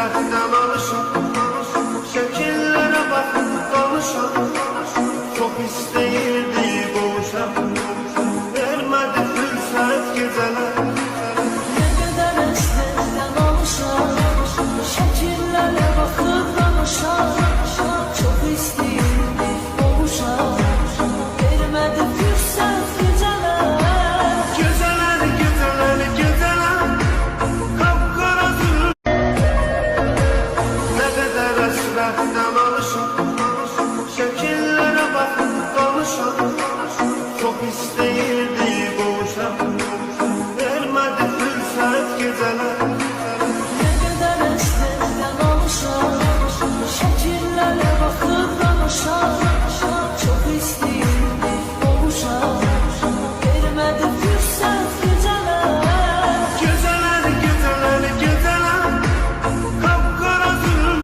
həsrətdən alışım, şəkillərə baxıb danışam. Çox istəyirdi qovuşam, vermədi fürsət gecələr. Ne kadar hasretten alışam, şekillere bakıp danışam. Çok isteyirdi kavuşam, vermedi fırsat geceler. Gecələr, gecələr, gecələr, qapqara zülüm. Nə qədər həsrətdən alışım, şəkillərə baxıb danışam. Çox istəyirdi qovuşam, vermədi fürsət gecələr.